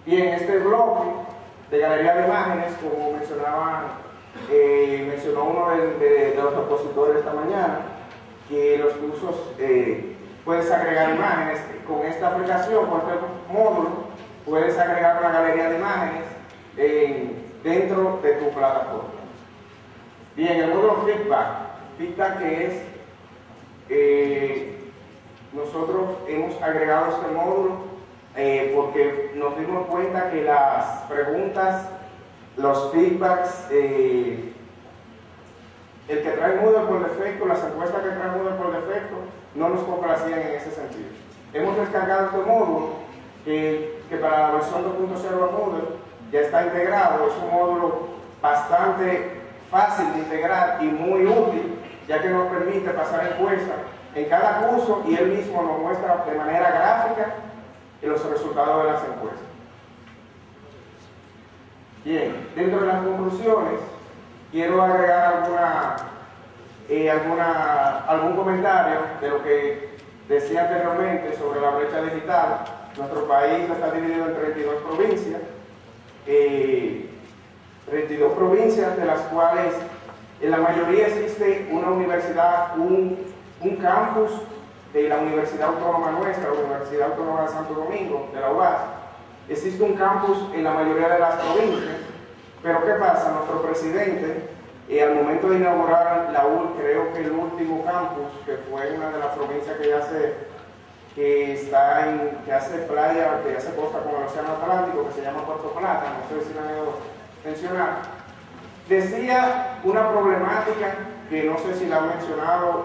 Bien, este bloque de galería de imágenes, como mencionó uno de los expositores esta mañana, que los cursos puedes agregar imágenes. Con esta aplicación, con este módulo, puedes agregar una galería de imágenes dentro de tu plataforma. Bien, el módulo feedback que es, nosotros hemos agregado este módulo porque nos dimos cuenta que las preguntas, los feedbacks, el que trae Moodle por defecto, las encuestas que trae Moodle por defecto, no nos complacían en ese sentido. Hemos descargado este módulo que para la versión 2.0 de Moodle ya está integrado. Es un módulo bastante fácil de integrar y muy útil, ya que nos permite pasar encuestas en cada curso y él mismo nos muestra de manera gráfica los resultados de las encuestas. Bien, dentro de las conclusiones quiero agregar algún comentario de lo que decía anteriormente sobre la brecha digital. Nuestro país está dividido en 32 provincias, 32 provincias de las cuales en la mayoría existe una universidad, un campus de la Universidad Autónoma nuestra, la Universidad Autónoma de Santo Domingo, de la UAS. Existe un campus en la mayoría de las provincias, pero ¿qué pasa? Nuestro presidente, al momento de inaugurar creo que el último campus, que fue una de las provincias que hace playa, que hace costa con el Océano Atlántico, que se llama Puerto Plata, no sé si lo han oído mencionar, decía una problemática que no sé si la han mencionado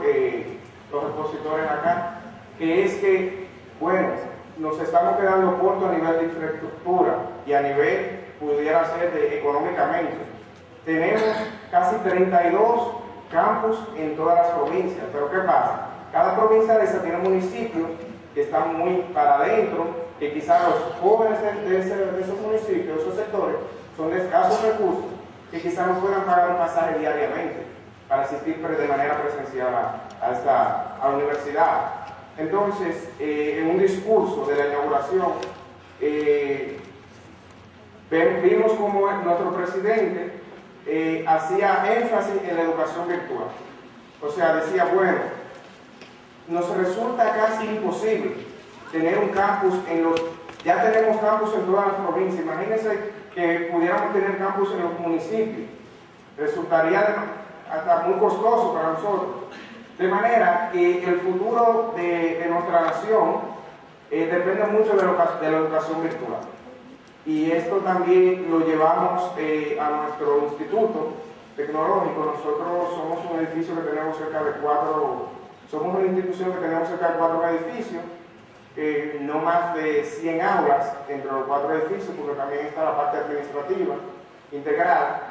los expositores acá, que es que, bueno, nos estamos quedando cortos a nivel de infraestructura y a nivel, pudiera ser, económicamente. Tenemos casi 32 campus en todas las provincias, pero ¿qué pasa? Cada provincia de esa tiene municipios que están muy para adentro, que quizás los jóvenes de esos municipios, de esos sectores, son de escasos recursos, que quizás no puedan pagar un pasaje diariamente para asistir de manera presencial a la universidad. Entonces, en un discurso de la inauguración, vimos como nuestro presidente hacía énfasis en la educación virtual. O sea, decía, bueno, nos resulta casi imposible tener un campus ya tenemos campus en todas las provincias. Imagínense que pudiéramos tener campus en los municipios. Resultaría hasta muy costoso para nosotros. De manera que el futuro de nuestra nación depende mucho de la educación virtual. Y esto también lo llevamos a nuestro instituto tecnológico. Nosotros somos un edificio que tenemos somos una institución que tenemos cerca de 4 edificios, no más de 100 aulas entre los 4 edificios, porque también está la parte administrativa integral.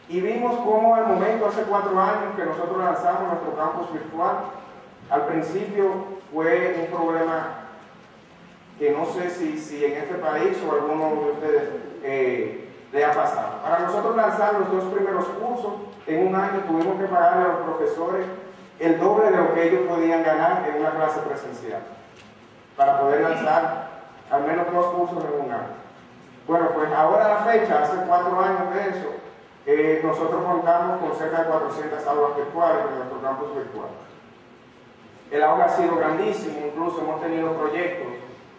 Y vimos cómo al momento, hace 4 años que nosotros lanzamos nuestro campus virtual, al principio fue un problema que no sé si en este país o a alguno de ustedes le ha pasado. Para nosotros lanzar los 2 primeros cursos, en un año tuvimos que pagarle a los profesores el doble de lo que ellos podían ganar en una clase presencial, para poder lanzar al menos 2 cursos en un año. Bueno, pues ahora a la fecha, hace 4 años de eso, nosotros contamos con cerca de 400 aulas virtuales en nuestro campus virtual. El aula ha sido grandísimo, incluso hemos tenido proyectos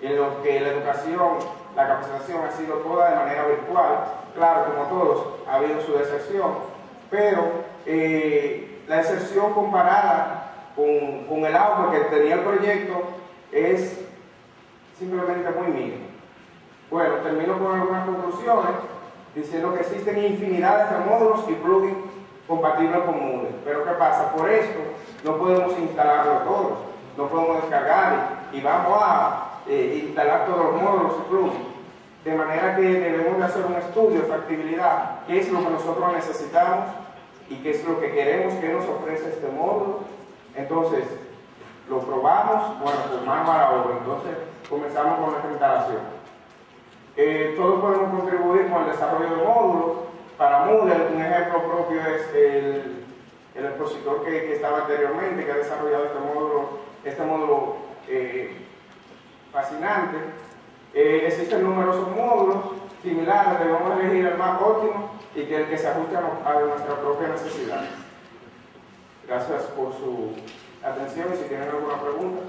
en los que la educación, la capacitación ha sido toda de manera virtual. Claro, como todos, ha habido su deserción, pero la deserción comparada con el auge que tenía el proyecto es simplemente muy mínimo. Bueno, termino con algunas conclusiones diciendo que existen infinidades de módulos y plugins compatibles con Moodle. Pero ¿qué pasa? Por esto no podemos instalarlo todos, no podemos descargar y vamos a instalar todos los módulos y plugins. De manera que debemos de hacer un estudio de factibilidad, qué es lo que nosotros necesitamos y qué es lo que queremos que nos ofrece este módulo. Entonces, lo probamos, bueno, pues mano a la obra. Entonces, comenzamos con nuestra instalación. Todos podemos contribuir con el desarrollo de módulos. Para Moodle, un ejemplo propio es el expositor que estaba anteriormente, que ha desarrollado este módulo fascinante. Existen numerosos módulos similares, debemos elegir el más óptimo y que el que se ajuste a nuestra propia necesidad. Gracias por su atención y si tienen alguna pregunta.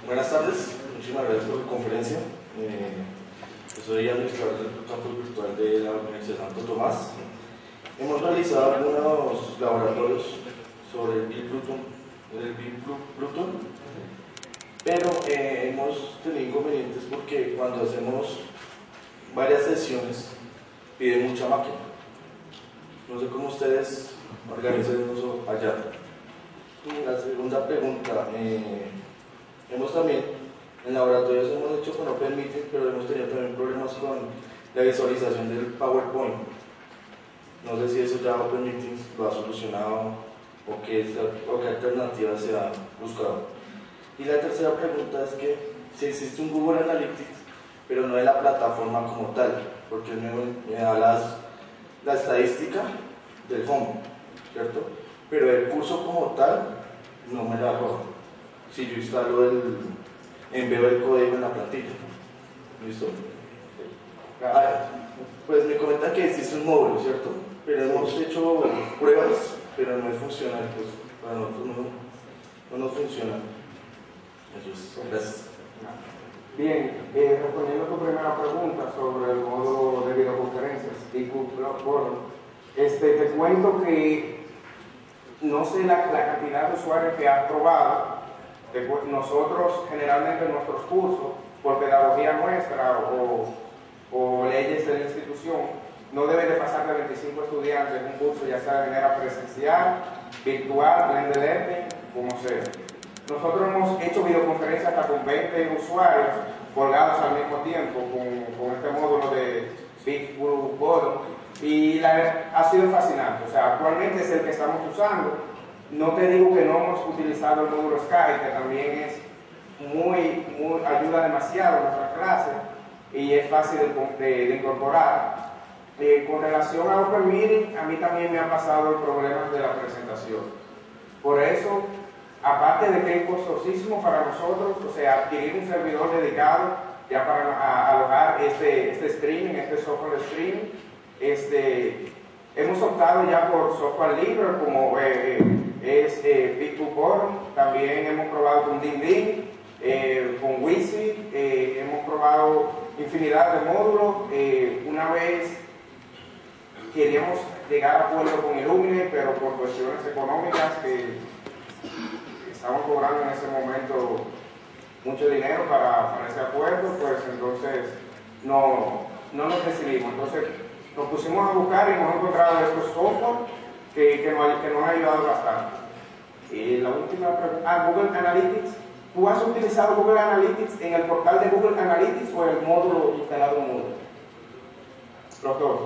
Buenas tardes, muchísimas gracias por la conferencia. Yo soy administrador del campus virtual de la Universidad Santo Tomás. Hemos realizado algunos laboratorios sobre el Big Pluton, pero hemos tenido inconvenientes porque cuando hacemos varias sesiones pide mucha máquina. No sé cómo ustedes organizan el uso allá. La segunda pregunta, hemos también, en laboratorios hemos hecho con OpenMeeting, pero hemos tenido también problemas con la visualización del PowerPoint. No sé si eso ya OpenMeeting lo ha solucionado o qué alternativa se ha buscado. Y la tercera pregunta es que si existe un Google Analytics, pero no de la plataforma como tal, porque me da la estadística del home, ¿cierto? Pero el curso como tal no me la arroja. Si yo instalo envío el código en la plantilla. ¿Listo? Pues me comenta que existe un módulo, ¿cierto? Pero hemos hecho pruebas, pero no funciona. Pues para nosotros no nos funciona. Gracias. Bien, respondiendo a tu primera pregunta sobre el módulo de videoconferencias y te cuento que no sé la cantidad de usuarios que has probado. Nosotros generalmente en nuestros cursos, por pedagogía nuestra o leyes de la institución, no debe de pasar de 25 estudiantes en un curso, ya sea de manera presencial, virtual, blended learning, como sea. Nosotros hemos hecho videoconferencias hasta con 20 usuarios colgados al mismo tiempo con este módulo de Big Blue Bottom y ha sido fascinante. O sea, actualmente es el que estamos usando. No te digo que no hemos utilizado el módulo Skype, que también ayuda demasiado en nuestra clase y es fácil de incorporar. Con relación a OpenMeeting, a mí también me han pasado el problema de la presentación. Por eso, aparte de que es costosísimo para nosotros, o sea, adquirir un servidor dedicado ya para alojar este streaming, este software streaming, hemos optado ya por software libre como Big Blue Bottom, también hemos probado con DinDin, con Wisi, hemos probado infinidad de módulos. Una vez queríamos llegar a acuerdo con Illumine, pero por cuestiones económicas que estaban cobrando en ese momento mucho dinero para ese acuerdo, pues entonces no nos decidimos. Entonces nos pusimos a buscar y hemos encontrado estos software que nos han ayudado bastante. Y la última pregunta, Google Analytics. ¿Tú has utilizado Google Analytics en el portal de Google Analytics o el módulo instalado en Moodle? Los dos.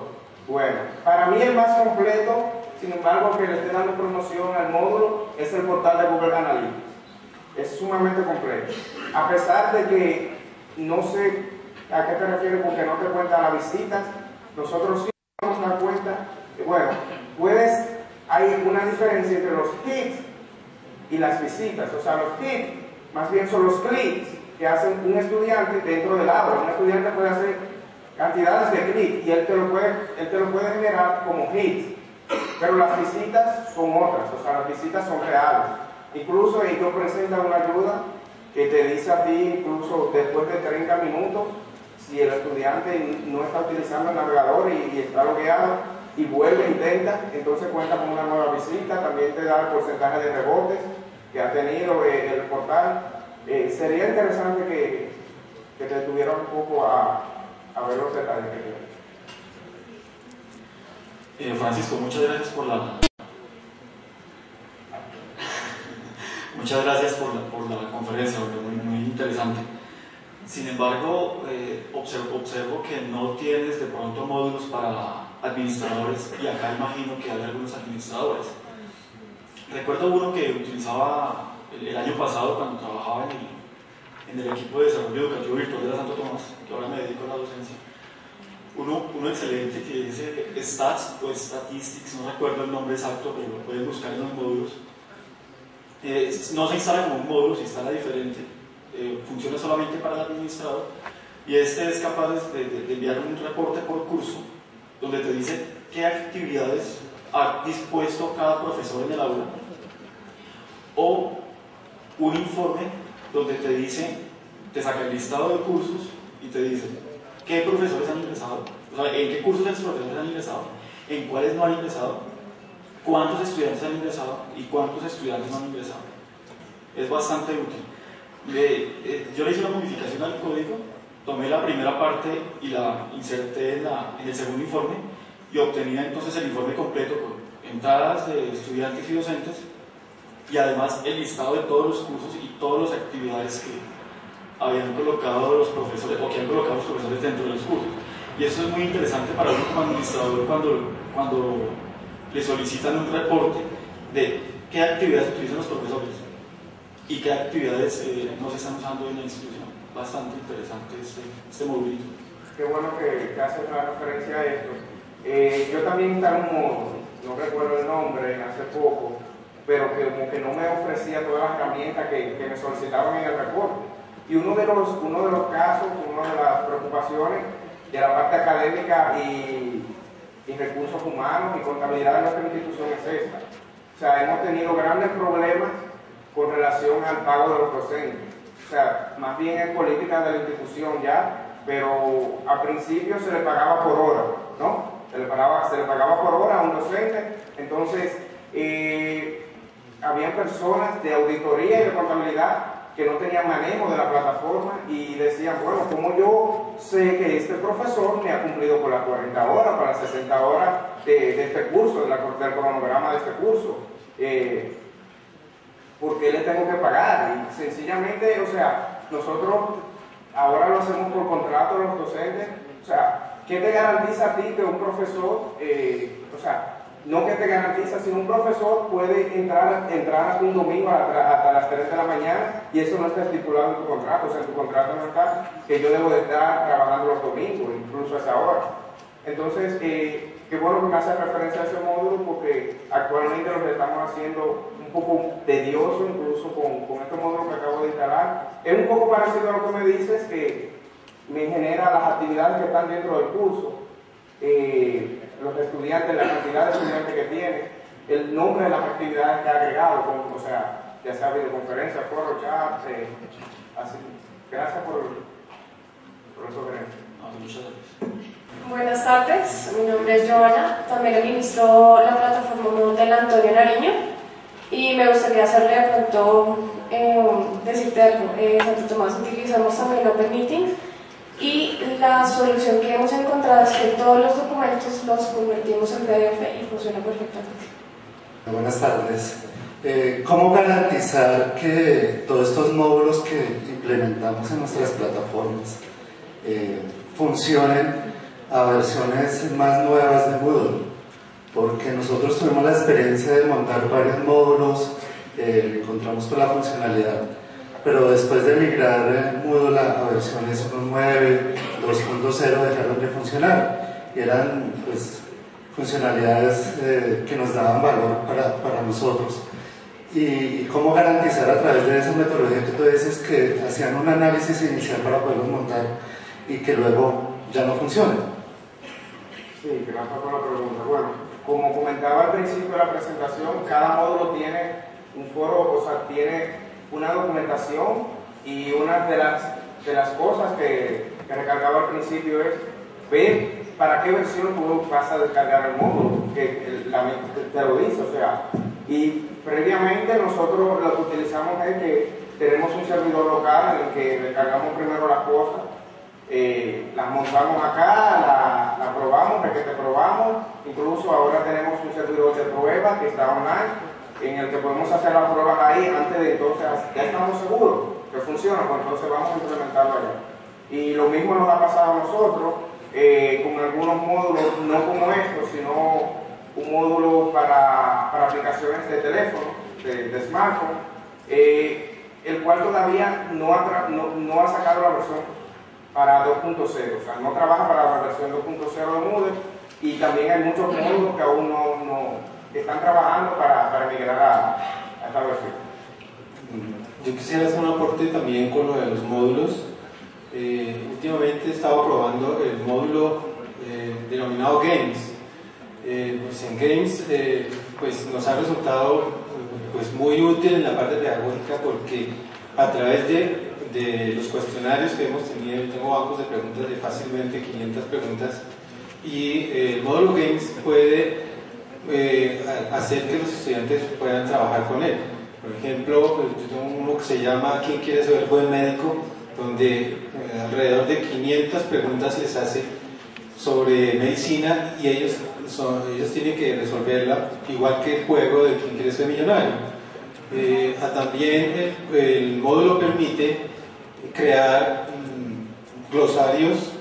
Bueno, para mí el más completo, sin embargo, que le estoy dando promoción al módulo, es el portal de Google Analytics. Es sumamente completo. A pesar de que no sé a qué te refieres porque no te cuenta las visitas, nosotros sí nos damos cuenta que, bueno, hay una diferencia entre los hits y las visitas. O sea, los hits más bien son los clics que hace un estudiante dentro del aula. Un estudiante puede hacer cantidades de clics y él te lo puede generar como hits, pero las visitas son otras, o sea, las visitas son reales. Incluso ellos presentan una ayuda que te dice a ti, incluso después de 30 minutos, si el estudiante no está utilizando el navegador y está logueado y vuelve e intenta, entonces cuenta con una nueva visita. También te da el porcentaje de rebotes que ha tenido el portal. Sería interesante que te detuvieras un poco a ver los detalles que tiene. Francisco, muchas gracias por la conferencia, muy interesante. Sin embargo, observo que no tienes de pronto módulos para administradores, y acá imagino que hay algunos administradores. Recuerdo uno que utilizaba el año pasado cuando trabajaba en el equipo de desarrollo educativo virtual de la Santo Tomás, que ahora me dedico a la docencia. Stats o Statistics, no recuerdo el nombre exacto, pero lo pueden buscar en los módulos. No se instala como un módulo, se instala diferente, funciona solamente para el administrador, y este es capaz de enviar un reporte por curso donde te dice qué actividades ha dispuesto cada profesor en el aula, o un informe donde te dice, te saca el listado de cursos y te dice qué profesores han ingresado, o sea, en qué cursos los profesores han ingresado, en cuáles no han ingresado, cuántos estudiantes han ingresado y cuántos estudiantes no han ingresado. Es bastante útil. Yo le hice una modificación al código, tomé la primera parte y la inserté en el segundo informe, y obtenía entonces el informe completo con entradas de estudiantes y docentes, y además el listado de todos los cursos y todas las actividades que habían colocado los profesores, o que han colocado los profesores dentro de los cursos. Y eso es muy interesante para uno como administrador cuando le solicitan un reporte de qué actividades utilizan los profesores y qué actividades no se están usando en la institución. Bastante interesante este modulito. Qué bueno que haces la referencia a esto. Yo también instalé un módulo, no recuerdo el nombre, hace poco, pero que como que no me ofrecía todas las herramientas que me solicitaron en el reporte. Y uno de los casos, una de las preocupaciones de la parte académica y recursos humanos y contabilidad de nuestra institución es esta. O sea, hemos tenido grandes problemas con relación al pago de los docentes. O sea, más bien es política de la institución ya, pero al principio se le pagaba por hora, ¿no? Se le pagaba por hora a un docente. Entonces, había personas de auditoría y de contabilidad que no tenían manejo de la plataforma y decían, bueno, ¿cómo yo sé que este profesor me ha cumplido con las 40 horas, con las 60 horas de este curso, del cronograma de este curso? ¿Por qué le tengo que pagar? Y sencillamente, o sea, nosotros ahora lo hacemos por contrato de los docentes. O sea, ¿qué te garantiza a ti que un profesor, o sea, no que te garantiza, sino un profesor puede entrar un domingo hasta las 3 de la mañana y eso no está estipulado en tu contrato? O sea, en tu contrato no está que yo debo de estar trabajando los domingos, incluso a esa hora. Entonces, qué bueno que me hace referencia a ese módulo, porque actualmente lo que estamos haciendo un poco tedioso, incluso con este módulo que acabo de instalar. Es un poco parecido a lo que me dices, que me genera las actividades que están dentro del curso, los estudiantes, la cantidad de estudiantes que tiene, el nombre de las actividades que ha agregado, o sea, ya sea videoconferencia, foro, chat, así. Gracias por la sugerencia. Muchas gracias. Buenas tardes, mi nombre es Joana, también administro la plataforma del Antonio Nariño y me gustaría hacerle de pronto decirte algo. Santo Tomás, utilizamos también OpenMeeting y la solución que hemos encontrado es que todos los documentos los convertimos en PDF y funciona perfectamente. Buenas tardes. ¿Cómo garantizar que todos estos módulos que implementamos en nuestras plataformas funcionen a versiones más nuevas de Moodle? Porque nosotros tuvimos la experiencia de montar varios módulos, encontramos con la funcionalidad, pero después de migrar Moodle a versiones 1.9, 2.0 dejaron de funcionar, y eran pues funcionalidades que nos daban valor para nosotros. Y cómo garantizar a través de esa metodología que tú dices, que hacían un análisis inicial para poderlos montar y que luego ya no funcionan. Sí, gracias por la pregunta. Bueno, como comentaba al principio de la presentación, cada módulo tiene un foro, o sea, tiene una documentación, y una de las cosas que recalcaba al principio es ver para qué versión tú vas a descargar el módulo, que te lo dice, o sea, y previamente nosotros lo que utilizamos es que tenemos un servidor local en el que descargamos primero las cosas, las montamos acá, la probamos, requete probamos, incluso ahora tenemos un servidor de prueba que está online, en el que podemos hacer las pruebas ahí antes de entonces, ya estamos seguros que funciona, pues entonces vamos a implementarlo allá. Y lo mismo nos ha pasado a nosotros con algunos módulos, no como estos, sino un módulo para aplicaciones de teléfono, de smartphone, el cual todavía no ha sacado la versión para 2.0, o sea, no trabaja para la versión 2.0 de Moodle, y también hay muchos módulos que aún no están trabajando para migrar a esta versión. Yo quisiera hacer un aporte también con lo de los módulos. Últimamente he estado probando el módulo denominado Games. Pues en Games pues nos ha resultado pues muy útil en la parte pedagógica, porque a través de los cuestionarios que hemos tenido, tengo bancos de preguntas de fácilmente 500 preguntas, y el módulo Games puede hacer que los estudiantes puedan trabajar con él. Por ejemplo, yo tengo uno que se llama ¿Quién quiere ser buen médico?, donde alrededor de 500 preguntas les hace sobre medicina, y ellos tienen que resolverla, igual que el juego de ¿Quién quiere ser millonario? También el módulo permite crear glosarios,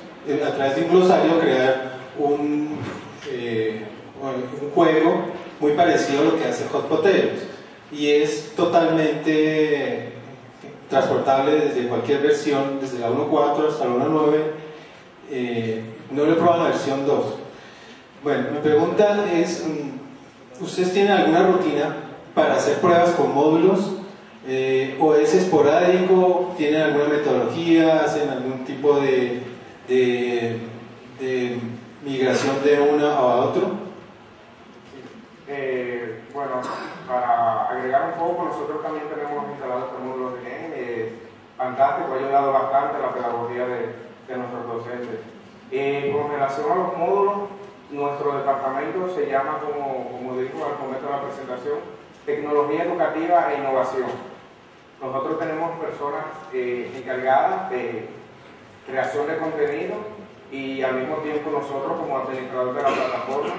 a través de un glosario crear un juego muy parecido a lo que hace Hot Potatoes, y es totalmente transportable desde cualquier versión, desde la 1.4 hasta la 1.9. No le he probado la versión 2. Bueno, mi pregunta es, ¿ustedes tienen alguna rutina para hacer pruebas con módulos? ¿O es esporádico? ¿Tienen alguna metodología? ¿Hacen algún tipo de migración de uno a otro? Bueno, para agregar un poco, nosotros también tenemos instalados este módulo de Game, fantástico, ha ayudado bastante a la pedagogía de nuestros docentes. Con relación a los módulos, nuestro departamento se llama, como dijo al momento de la presentación, Tecnología Educativa e Innovación. Nosotros tenemos personas encargadas de creación de contenido, y al mismo tiempo nosotros como administradores de la plataforma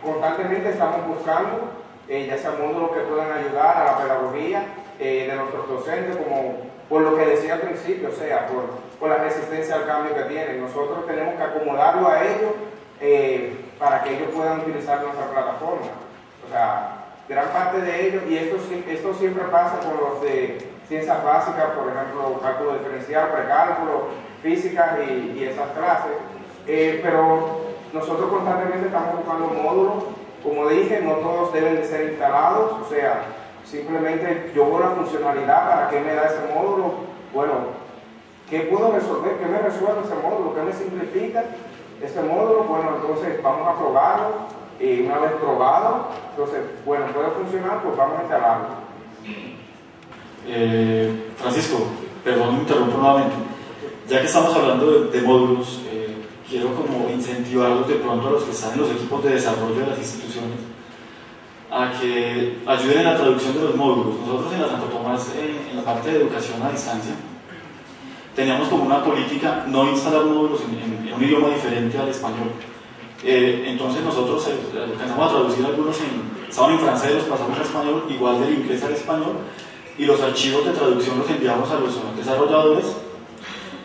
constantemente estamos buscando ya sea módulos que puedan ayudar a la pedagogía de nuestros docentes, como por lo que decía al principio, o sea, por la resistencia al cambio que tienen. Nosotros tenemos que acomodarlo a ellos para que ellos puedan utilizar nuestra plataforma. O sea, gran parte de ellos, y esto siempre pasa con los de ciencias básicas, por ejemplo, cálculo diferencial, precálculo, física y esas clases, pero nosotros constantemente estamos buscando módulos. Como dije, no todos deben de ser instalados, o sea, simplemente yo veo la funcionalidad, ¿para qué me da ese módulo? Bueno, ¿qué puedo resolver? ¿Qué me resuelve ese módulo? ¿Qué me simplifica ese módulo? Bueno, entonces vamos a probarlo, y una vez probado, entonces, bueno, puede funcionar, pues vamos a instalarlo. Francisco, perdón, me interrumpo nuevamente. Ya que estamos hablando de módulos, quiero como incentivarlos de pronto a los que están en los equipos de desarrollo de las instituciones a que ayuden en la traducción de los módulos. Nosotros en la Santo Tomás, en la parte de educación a distancia, teníamos como una política no instalar módulos en un idioma diferente al español. Entonces nosotros alcanzamos a traducir algunos, estaban en francés, los pasamos a español, igual del inglés al español, y los archivos de traducción los enviamos a los desarrolladores.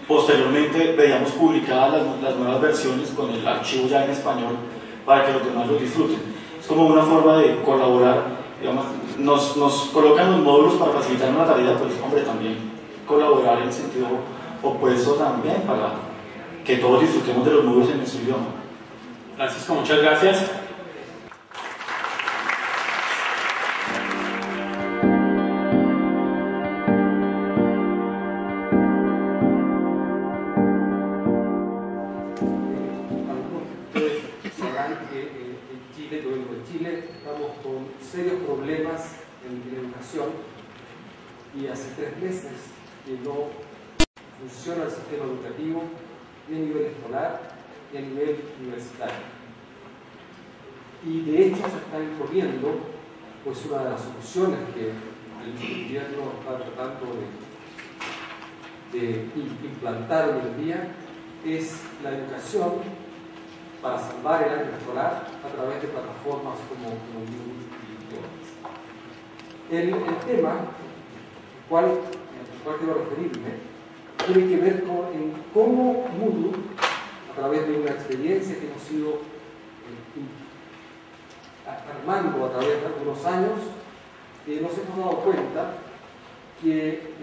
Posteriormente veíamos publicadas las nuevas versiones con el archivo ya en español para que los demás lo disfruten. Es como una forma de colaborar, digamos, nos colocan los módulos para facilitar una tarea, pues hombre, también colaborar en sentido opuesto también para que todos disfrutemos de los módulos en nuestro idioma. Francisco, muchas gracias. Estamos con serios problemas en educación, y hace 3 meses que no funciona el sistema educativo ni a nivel escolar ni a nivel universitario, y de hecho se está imponiendo pues una de las soluciones que el gobierno está tratando de implantar hoy en día es la educación para salvar el año escolar a través de plataformas como Moodle y Idiomas. El tema al cual quiero referirme tiene que ver con cómo Moodle, a través de una experiencia que hemos ido armando a través de algunos años, nos hemos dado cuenta que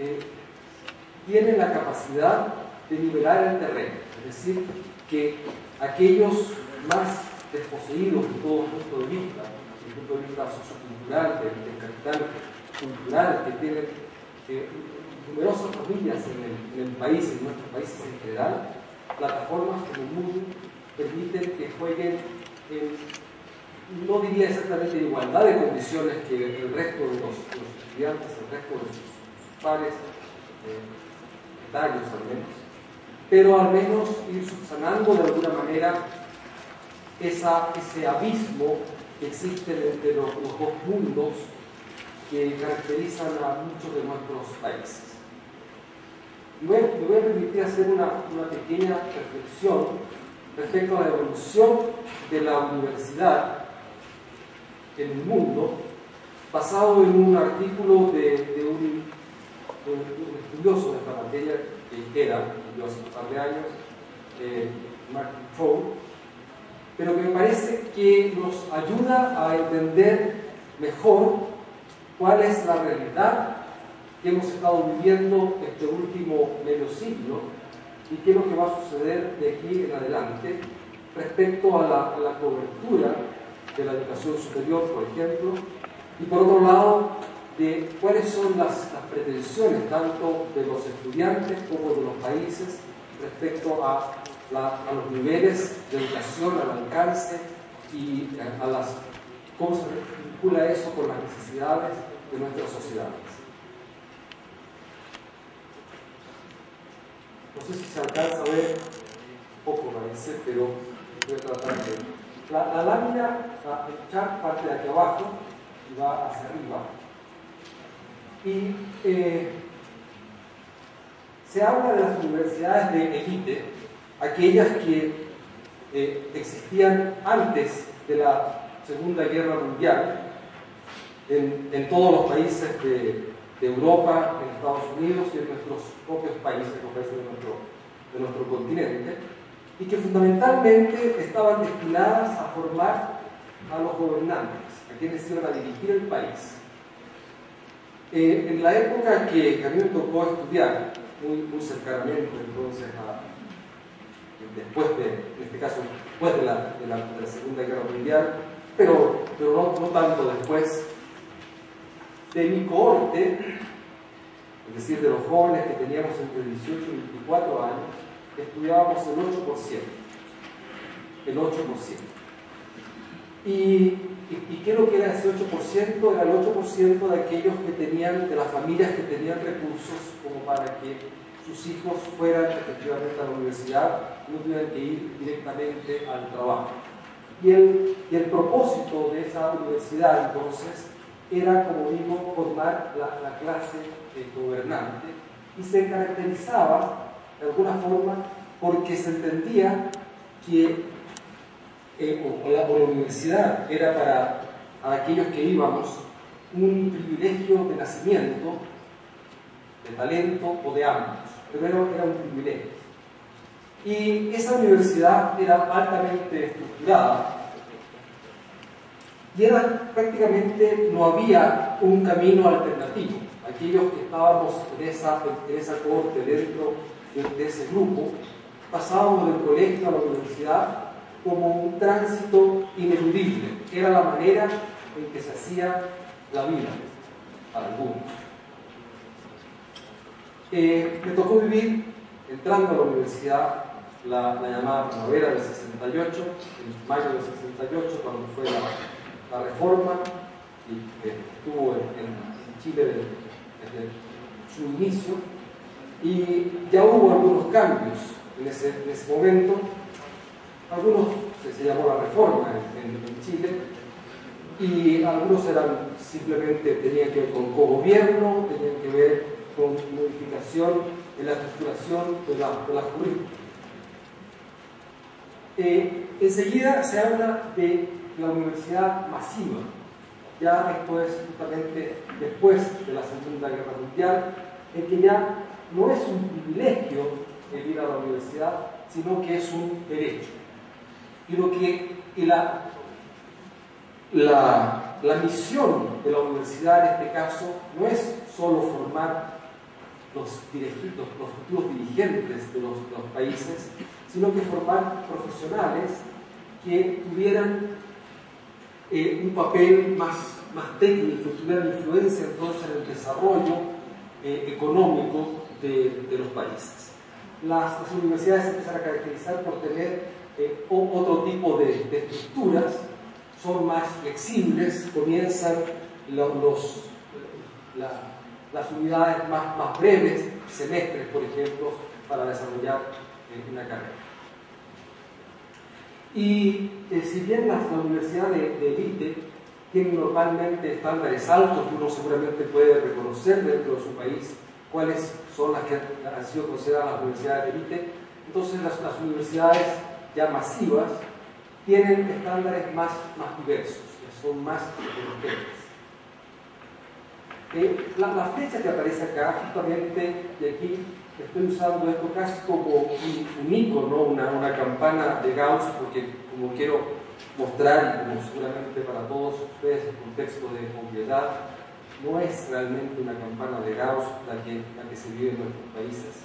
tiene la capacidad de nivelar el terreno, es decir, que aquellos más desposeídos de todo punto de vista, desde el punto de vista sociocultural, del capital cultural que tienen numerosas familias en el país, en nuestros países en general. Plataformas como Moodle permiten que jueguen no diría exactamente en igualdad de condiciones que el resto de los estudiantes, el resto de sus pares etarios al menos, pero al menos ir subsanando de alguna manera ese abismo que existe entre los dos mundos que caracterizan a muchos de nuestros países. Y me voy a permitir hacer una pequeña reflexión respecto a la evolución de la universidad en el mundo, basado en un artículo de un estudioso de esta materia, que era hace un par de años, Martin Fromm, pero que me parece que nos ayuda a entender mejor cuál es la realidad que hemos estado viviendo este último medio siglo y qué es lo que va a suceder de aquí en adelante respecto a la cobertura de la educación superior, por ejemplo, y por otro lado, de cuáles son las pretensiones tanto de los estudiantes como de los países respecto a los niveles de educación, al alcance y cómo se vincula eso con las necesidades de nuestras sociedades. No sé si se alcanza a ver, poco parece, pero voy a tratar de... La lámina, el chart parte de aquí abajo y va hacia arriba. Y se habla de las universidades de élite, aquellas que existían antes de la Segunda Guerra Mundial en todos los países de Europa, en Estados Unidos y en nuestros propios países, los países de nuestro continente, y que fundamentalmente estaban destinadas a formar a los gobernantes, a quienes iban a dirigir el país. En la época que a mí me tocó estudiar, muy cercanamente entonces en este caso después de la Segunda Guerra Mundial, pero no tanto después, de mi cohorte, es decir, de los jóvenes que teníamos entre 18 y 24 años, estudiábamos el 8%. El 8%. ¿Y qué es lo que era ese 8%? Era el 8% de aquellos de las familias que tenían recursos como para que sus hijos fueran efectivamente a la universidad, no tuvieran que ir directamente al trabajo. Y el propósito de esa universidad, entonces, era, como digo, formar la clase gobernante, y se caracterizaba de alguna forma porque se entendía que la universidad era para aquellos que íbamos un privilegio de nacimiento, de talento o de ámbitos, pero era un privilegio. Y esa universidad era altamente estructurada y prácticamente no había un camino alternativo. Aquellos que estábamos en esa cohorte dentro de ese grupo, pasábamos del colegio a la universidad como un tránsito ineludible. Era la manera en que se hacía la vida para algunos. Me tocó vivir, entrando a la universidad, la llamada primavera del 68, en mayo del 68, cuando fue la reforma, y que estuvo en Chile desde su inicio, y ya hubo algunos cambios en ese momento. Algunos se llamó la reforma en Chile, y algunos simplemente tenían que ver con cogobierno, tenían que ver con modificación en la estructuración de la currícula. Enseguida se habla de la universidad masiva. Ya esto es justamente después de la Segunda Guerra Mundial, en que ya no es un privilegio el ir a la universidad, sino que es un derecho. Y la misión de la universidad en este caso no es solo formar los futuros dirigentes de los países, sino que formar profesionales que tuvieran un papel más técnico, tuvieran influencia entonces en el desarrollo económico de los países. Las universidades se empiezan a caracterizar por tener otro tipo de estructuras, son más flexibles, comienzan las unidades más breves, semestres, por ejemplo, para desarrollar una carrera. Y si bien la universidad de élite tiene normalmente estándares altos que uno seguramente puede reconocer dentro de su país cuáles son las que han sido consideradas las universidades de élite, entonces las universidades ya masivas tienen estándares más diversos, son más heterogéneos. La flecha que aparece acá, justamente, y aquí estoy usando esto casi como un icono, una campana de Gauss, porque como quiero mostrar, y como seguramente para todos ustedes el contexto de obviedad, no es realmente una campana de Gauss la que se vive en nuestros países.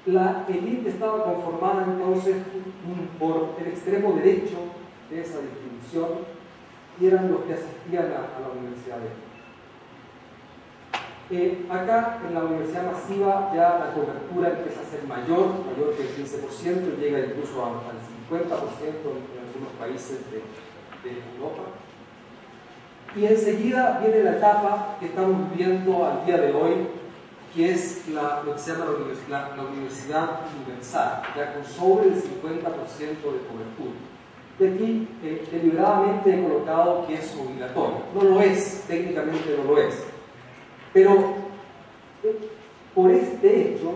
La élite estaba conformada entonces por el extremo derecho de esa distribución y eran los que asistían a la universidad de élite. Acá en la universidad masiva ya la cobertura empieza a ser mayor que el 15%, llega incluso al 50% en algunos países de Europa. Y enseguida viene la etapa que estamos viviendo al día de hoy, que es lo que se llama la universidad universal, ya con sobre el 50% de cobertura. De aquí, deliberadamente he colocado que es obligatorio. No lo es, técnicamente no lo es. Pero por este hecho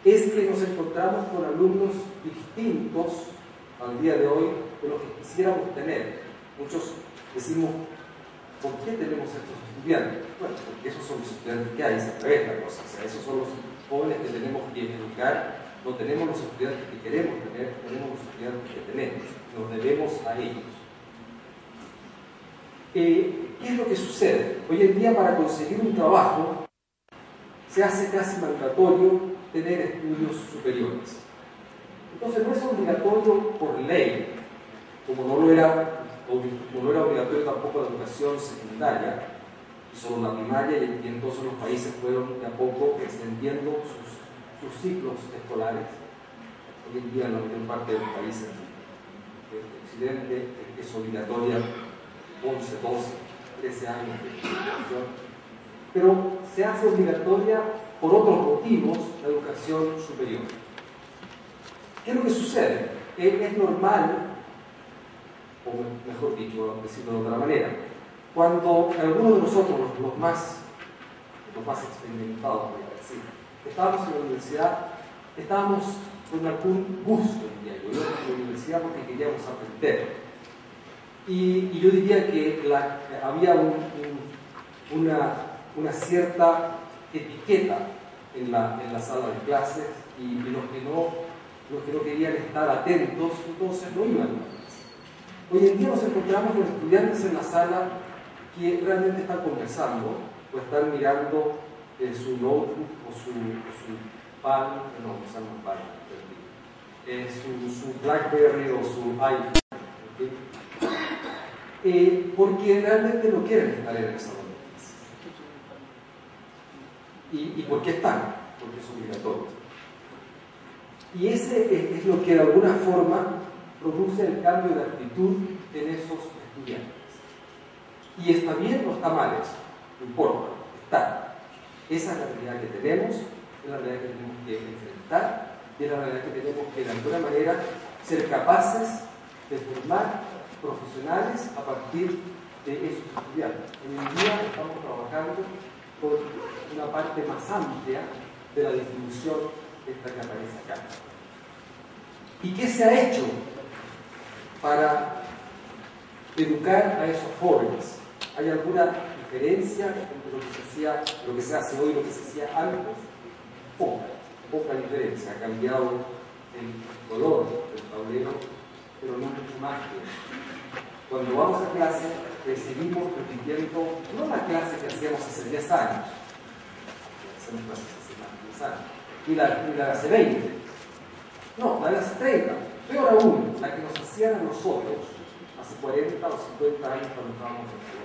es que nos encontramos con alumnos distintos al día de hoy de los que quisiéramos tener. Muchos decimos, ¿por qué tenemos estos estudiantes? Bueno, porque esos son los estudiantes que hay, esa es la cosa. O sea, esos son los jóvenes que tenemos que educar. No tenemos los estudiantes que queremos tener, tenemos los estudiantes que tenemos. Nos debemos a ellos. ¿Qué es lo que sucede? Hoy en día, para conseguir un trabajo, se hace casi mandatorio tener estudios superiores. Entonces, no es obligatorio por ley, como no lo era obligatorio tampoco la educación secundaria, y solo la primaria, y entonces los países fueron de a poco extendiendo sus ciclos escolares. Hoy en día en la mayor parte de los países del occidente es obligatoria 11, 12, 13 años de educación, pero se hace obligatoria por otros motivos la educación superior. ¿Qué es lo que sucede? Es normal, o mejor dicho, decirlo de otra manera, cuando algunos de nosotros, los más experimentados, voy a decir, estábamos en la universidad, estábamos con algún gusto, diría yo. Íbamos a la universidad porque queríamos aprender. Y yo diría que había una cierta etiqueta en la sala de clases, y los que no querían estar atentos, entonces no iban a la clase. Hoy en día nos encontramos con estudiantes en la sala que realmente están conversando o están mirando su notebook o su Palm, no se llama Palm, su BlackBerry o su iPhone, ¿okay? Porque realmente no quieren estar en el salón de clases. ¿Y por qué están? Porque es obligatorio. Y ese es lo que de alguna forma produce el cambio de actitud en esos estudiantes. Y está bien o está mal eso, no importa, está. Esa es la realidad que tenemos, es la realidad que tenemos que enfrentar, y es la realidad que tenemos que de alguna manera ser capaces de formar profesionales a partir de esos estudiantes. Hoy en día estamos trabajando por una parte más amplia de la distribución esta que aparece acá. ¿Y qué se ha hecho para educar a esos jóvenes? ¿Hay alguna diferencia entre lo que se hace hoy y lo que se hacía antes? Poca diferencia. Ha cambiado el color del tablero, pero no mucho más que eso. Cuando vamos a clase, seguimos repitiendo no la clase que hacíamos hace 10 años, hacemos clases hace más de 10 años, ni la de hace 20. No, la de las 30. Peor aún, la que nos hacían a nosotros hace 40 o 50 años cuando estábamos en el